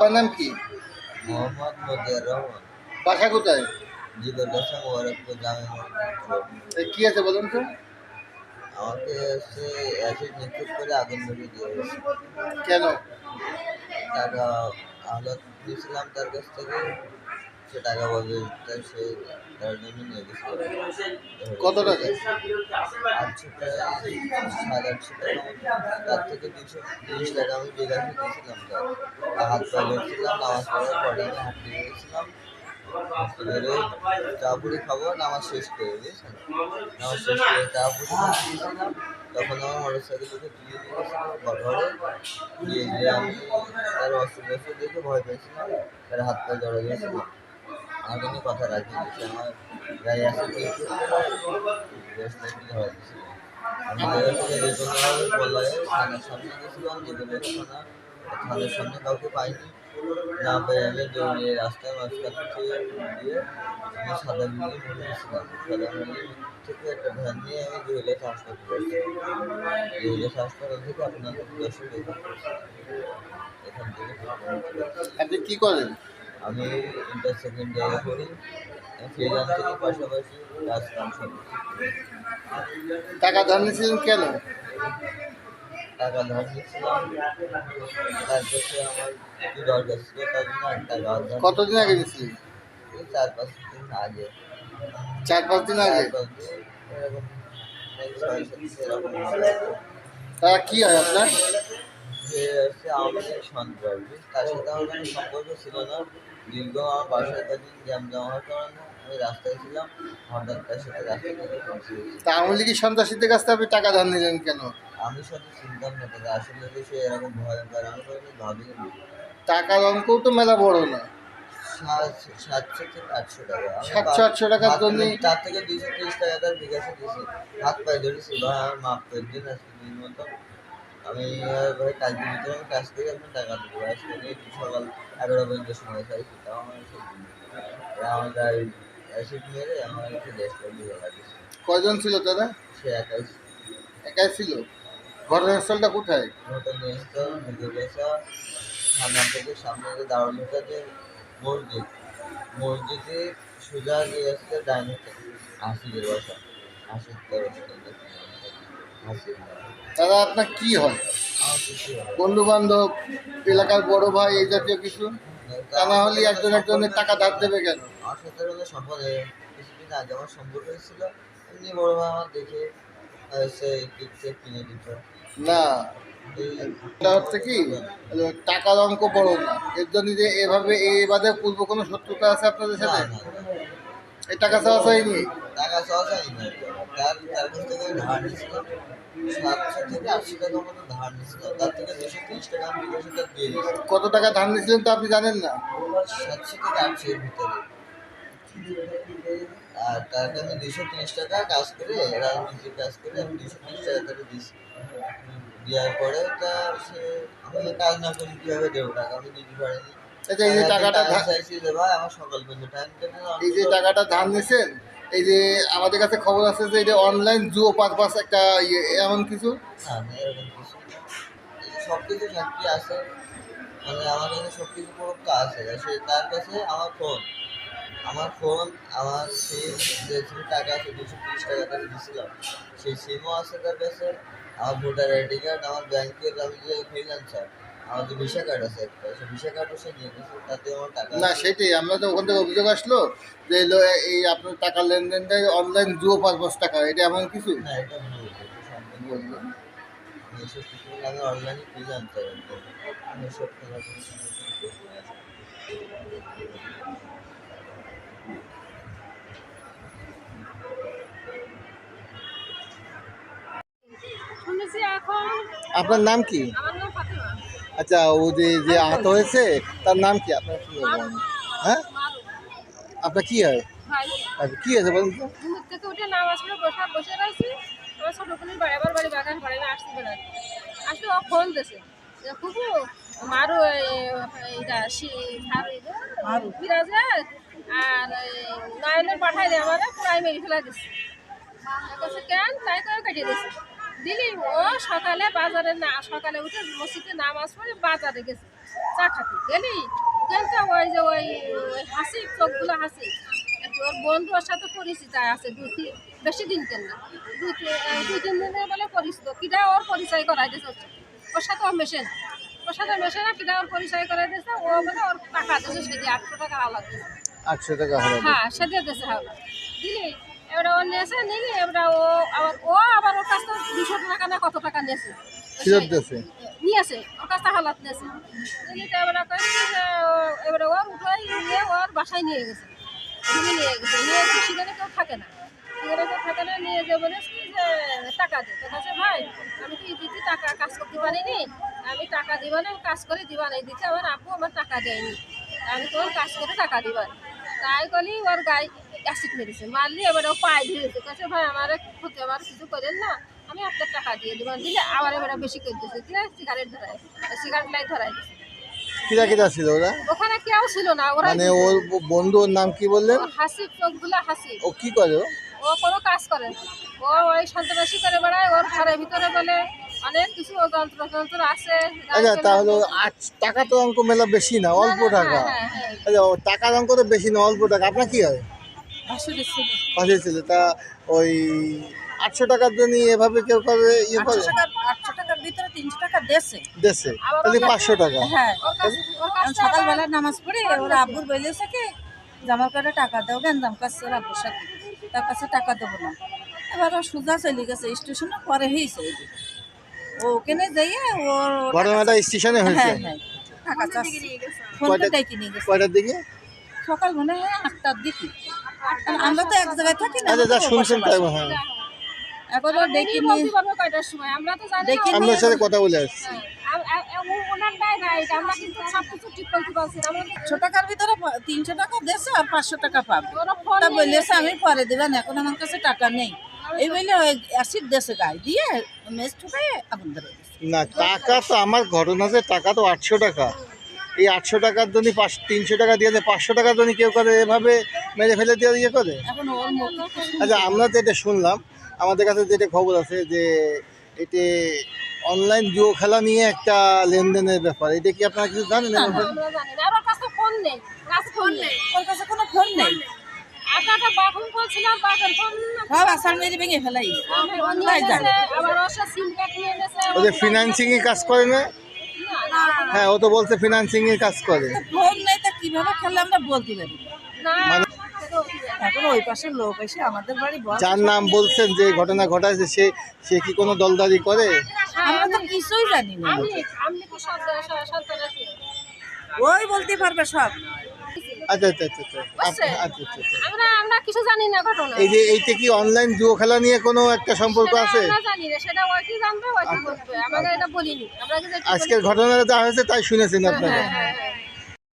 আপনার নাম কি? মোহাম্মদ মতিয়ার রহমান। বাসা কোথায়? জিগর বাসা মোবারকপুর জামে মসজিদ। কি আছে বলুন তো? আমাকে হচ্ছে অ্যাসিড নিক্ষেপ করে আগুন ধরিয়ে দিয়ে গেছে। কেন? টাকা আহ্লাদ দিয়েছিলাম তার কাছ থেকে, সে টাকা বলবে সে তার জন্য নিয়ে গেছিল। কত টাকা? 800 টাকা, 850 টাকা মতো। তার থেকে 230 টাকা আমি বিকাশে দিয়েছিলাম। তার হাত পা ধরছিলাম, নামাজ পড়ার পরে আমি হাঁটতে গেছিলাম। বেরোয় চা পুরি খাবো, নামাজ শেষ করে বুঝেছেন। নামাজ শেষ করে চা পুরি খাচ্ছিলাম, তখন আমার মোটর সাইকেল উঠে দিয়ে দিয়েছিল ঘরে। দিয়ে দিয়ে আমি তার অস্ত্র দেখে ভয় পেয়েছিলাম, তার হাত পা জড়া দিয়েছিলাম। আমার কিন্তু কথা রাখিনি, সে আমার গায়ে আসে দিয়ে ধরা দিয়েছিল। আমি জায়গা থেকে যে কোনোভাবে বললাম থানার সামনে গেছিলাম, যেগুলো থানা, থানার সামনে কাউকে পাইনি। না পেয়ে আমি দৌড়িয়ে রাস্তার মাঝখান থেকে দিয়ে আমি সাদা মিলিয়ে মরে গেছিলাম। সাদা মিলিয়ে থেকে একটা ভ্যান নিয়ে আমি জুয়েলার্স হাসপাতালে আসলাম। জুয়েলার্স হাসপাতাল থেকে আপনাদের দর্শক এখান থেকে আপনি কি করেন? আমি ইন্টার সেকেন্ড ইয়ারে পড়ি। ফ্রিল্যান্সিংয়ের পাশাপাশি কাজ কাম সব টাকা ধার নিয়েছিলেন কেন? টাকা ধার নিচ্ছিলাম, তার কাছে আমার কি দরকার ছিল, তার জন্য আর টাকা ধার কতদিন আগে নিয়েছিলেন? এই 4-5 দিন আগে। 4-5 দিন আগে। 4-5 দিন এরকম, 6-7 এরকম। তারা কি হয় আপনার? সে হচ্ছে আওয়ামী লীগ সন্ত্রাসী, তার সাথে আমার কোনো সম্পর্ক ছিল না। দীর্ঘ আমার বাসায় কদিন জ্যাম জমা হওয়ার কারণে আমি রাস্তায় ছিলাম, হঠাৎ তার সাথে রাস্তা থেকে পৌঁছে গেছি। তা আওয়ামী লীগের সন্ত্রাসীদের কাছ থেকে আপনি টাকা ধার নিলেন কেন? আমি সাথে চিনতাম না তাকে, আসলে যে সে এরকম ভয়ঙ্কর আমি কোনো ভাবিনি। টাকার অঙ্কও তো মেলা বড় না। 700 থেকে 800 টাকা। 700-800 টাকার জন্য তার থেকে 230 টাকা তার বিকাশে দিয়েছি। হাত পায়ে ধরেছি, ভাই আমার মাফ করে দিন, আজকে দিন মতো আমি ভাই কালকের ভিতরে আমি কাজ থেকে আপনার টাকা দেবো। আজকে সকাল 11 পর্যন্ত সময় চাইছি, তাও আমার আমার গাড়ি অ্যাসিড মেরে আমার একটু দেশটা দিয়ে লাগিয়েছে। কয়জন ছিল তারা? সে একাই একাই ছিল। ঘটনাস্থলটা কোথায়? ঘটনাস্থল দুর্গাপেশা থানা থেকে সামনে যে দারুল হুদাদের মসজিদ, মসজিদে সোজা গিয়ে আসছে ডাইনে হাসিদের বাসা, হাসিদের হাসিদ। তারা আপনার কি হয়? আমার কিছু বন্ধু বান্ধব, এলাকার বড় ভাই, এই জাতীয় কিছু? তা না হলে একজন একজনের টাকা ধার দেবে কেন? আমার সাথে সম্পর্কে কিছুদিন আগে আমার সম্পর্ক হয়েছিল, এমনি বড় ভাই আমার দেখে সে কেক কিনে দিত। না, এটা হচ্ছে কি, টাকার অঙ্ক বড় না, এর জন্য যে এভাবে এই বাদে পূর্ব কোনো শত্রুতা আছে আপনাদের না সাথে? না এই টাকা চাওয়া চাইনি? টাকা চাওয়া যায় না, তার তার কাছ থেকে আমি ধার নিয়েছিলাম 700 থেকে 800 টাকা মতো ধার নিয়েছিলাম। তার থেকে 230 টাকা আমি বিকাশে তার দিয়ে দিয়েছি। কত টাকা ধার নিয়েছিলেন তো আপনি জানেন না? 700 থেকে 800 এর ভিতরে। আর তাকে আমি 230 টাকা কাজ করে, রাজনীতির কাজ করে আমি 230 টাকা তাকে দিয়েছি। দেওয়ার পরে তা সে আমি কাজ না করে কীভাবে দেবো টাকা, আমি দিতে পারিনি। আচ্ছা, এই যে টাকাটা চাইছি যে ভাই আমার সকাল পর্যন্ত টাইম দেবে না। এই যে টাকাটা ধার নিয়েছেন, এই যে আমাদের কাছে খবর আছে যে এটা অনলাইন জুয়ো পারপাস একটা ইয়ে, এমন কিছু? না না এরকম কিছু না, সব কিছু সাক্ষী আছে, মানে আমার কাছে সব কিছু প্রুফ তো আছে। সে তার কাছে আমার ফোন, আমার সিম, যে সিম টাকা আছে 230 টাকা তাকে দিয়েছিলাম, সেই সিমও আছে তার কাছে। আমার ভোটার আইডি কার্ড, আমার ব্যাংকের, আমি যে ফ্রিল্যান্সার, আমার যে ভিসা কার্ড আছে একটা, সেই ভিসা কার্ডও সে নিয়ে গেছে, তাতে আমার টাকা না, সেটাই আমরা তো ওখান থেকে অভিযোগ আসলো যে এই আপনার টাকার লেনদেনটাই অনলাইন জুয়ো পারপাস টাকা, এটা এমন কিছু না, এটা ভুল, এটা সম্পূর্ণ ভুল। বললো। আমি এসব কিছু বলে, আমি অনলাইনে ফ্রিল্যান্সার একদম, আমি এসব খেলা কোনো সময় কোনো প্রশ্ন আসে না। শুনেছি এখন। আপনার নাম কি? আমার নাম ফাতেমা। আচ্ছা, ও যে যে আহত হয়েছে তার নাম কি? আপনার কি মারু। হ্যাঁ, মারু। আপনার কি হয়? ভাই আচ্ছা, কি হয়েছে বলুন তো? ঘুমের থেকে উঠে নামাজ পড়ে বসে রয়েছি। আমার ছোট বোনের বাড়ি, আবার বাড়ি বাগান বাড়ি, আমি আসছি বেড়াতে। আসলে ও ফোন দিয়েছে যে খুবু মারু এইটা বিরাজে আর নয়নের পাঠাই দেয় আমার, পুরাই মেরে ফেলা দিচ্ছে। কাছে কেন তাই করে কাটিয়ে দিচ্ছে দিলি। ও সকালে বাজারে না, সকালে উঠে মসজিদে নামাজ পড়ে বাজারে গেছে, চা খাতি গেলি গেলতে ওই যে ওই ওই হাসি চোখগুলো হাসি ওর বন্ধুর সাথে পরিচিত আছে বেশি দিন কেন না 2-3 দিনের বলে পরিচিত কিটা ওর পরিচয় করাই দিয়েছে ওর সাথে ও মেশে না ওর সাথে মেশে না কিটা ওর পরিচয় করাই দিয়েছে ও বলে ওর টাকা দিয়েছে সেটি 800 টাকা আলাদা দিয়েছে 800 টাকা হলো হ্যাঁ সেটা দিয়েছে হাওলা দিলি এবার ও নিয়েছে নিলি এবার আবার ওর কাছ থেকে 200 টাকা না কত টাকা নিয়েছে ফেরত দিয়েছে নিয়েছে ওর কাছ থেকে হালাত নিয়েছে নিলি তো এবার কয়েছে যে এবারে ওর উঠাই নিয়ে ওর বাসায় নিয়ে গেছে নিয়ে গেছে সেখানে কেউ থাকে না সেখানে কেউ থাকে না নিয়ে যে বলেছি যে টাকা দে তো কাছে ভাই আমি তো দিদি টাকা কাজ করতে পারিনি আমি টাকা দিবা না কাজ করে দিবা না দিতে আমার আব্বু আমার টাকা দেয়নি আমি তোর কাজ করে টাকা দিবা না তাই বলি ওর গায়ে অ্যাসিড মেরেছে মারলি এবার ও পায়ে ধরেছে কাছে ভাই আমার ক্ষতি আমার কিছু করেন না আমি আপনার টাকা দিয়ে দিবা দিলে আবার এবার বেশি করে দিয়েছে দিয়ে সিগারেট ধরায় সিগারেট লাইট ধরাই দিয়েছে কিরা কিরা ছিল ওরা ওখানে কেউ ছিল না ওরা মানে ওর বন্ধুর নাম কি বললেন হাসি চোখগুলো হাসি ও কি করে ও? ও কোনো কাজ করে না ও ওই সন্ত্রাসী করে বেড়ায় ওর ঘরের ভিতরে বলে অনেক কিছু ও যন্ত্র আছে আচ্ছা তাহলে টাকা তো অঙ্ক মেলা বেশি না অল্প টাকা হ্যাঁ। আচ্ছা ও টাকার অঙ্ক তো বেশি না অল্প টাকা আপনার কি হয় পাশে ছিল তা ওই 800 টাকার জন্য এভাবে কেউ করে ইয়ে করে 800 টাকার ভিতরে 300 টাকা দেশে দেশে তাহলে 500 টাকা হ্যাঁ ওর কাছে সকালবেলা নামাজ পড়ে ওরা আব্বুর বলেছে কি জামা করে টাকা দাও গেঞ্জাম কাছে আব্বুর সাথে তার কাছে টাকা দেবো না এবার ও সোজা চলে গেছে স্টেশনে পরে হয়েছে ও ওখানে যাইয়ে ওর ঘটনাটা স্টেশনে হয়েছে হ্যাঁ হ্যাঁ টাকা চাচ্ছে ফোনটা ডেকে নিয়ে গেছে কয়টার দিকে সকাল মনে হয় 8টার দিকে আমরা তো এক জায়গায় থাকি না আচ্ছা যা শুনছেন তাই হ্যাঁ এখন ও ডেকে নিয়ে বলতে পারবে কয়টার সময় আমরা তো জানি দেখি না আপনার সাথে কথা বলে আসছি ওনার নাই আমরা কিন্তু সব কিছু ঠিক করতে পারছি না আমরা 100 টাকার ভিতরে 300 টাকা দেশে আর 500 টাকা পাবে ওরা ফোন তা বলেছে আমি পরে দেবেন এখন আমার কাছে টাকা নেই এই বলে ওই অ্যাসিড দেশে গায়ে দিয়ে মেজ ঠুকাই আগুন ধরে দিয়েছে। না টাকা তো আমার ঘটনাতে টাকা তো 800 টাকা এই 800 টাকার জন্য 300 টাকা দিয়ে 500 টাকার জন্য কেউ করে এভাবে মেরে ফেলে দিয়ে ইয়ে করে এখন ওর মুখ আচ্ছা আমরা তো এটা শুনলাম আমাদের কাছে যেটা খবর আছে যে এতে অনলাইন জুয়ো খেলা নিয়ে একটা লেনদেনের ব্যাপার এটা কি আপনারা কিছু জানেন এর ব্যাপারে? আমরা জানি না আমার কাছে ফোন নেই ফোন নেই ওর কাছে কোনো ফোন নেই আপনারা বাথরুম বলছিলাম বাথরুম ফোন সব আসার মেরে ভেঙে ফেলাই আবার ওর সাথে সিম কার্ড নিয়ে গেছে ও যে ফিনান্সিং এর কাজ করে না হ্যাঁ ও তো বলছে ফিনান্সিং এর কাজ করে ফোন নেই তা কিভাবে খেলে আমরা বলতে পারি না এখন ওই পাশের লোক এসে আমাদের বাড়ি বল যার নাম বলছেন যে ঘটনা ঘটাইছে সে কি কোনো দলদারি করে আমরা তো কিছুই জানি না আমি তো সন্তান আছি ওই বলতে পারবে সব আচ্ছা আচ্ছা আচ্ছা আচ্ছা আচ্ছা আচ্ছা আমরা কিছু জানি না ঘটনা এই যে এইটা কি অনলাইন জুয়ো খেলা নিয়ে কোনো একটা সম্পর্ক আছে আমরা জানি না সেটা ওইটি জানবে ওইটি বলবে আমাকে এটা বলিনি আমরা কিন্তু আজকের ঘটনাটা যা হয়েছে তাই শুনেছেন আপনারা হ্যাঁ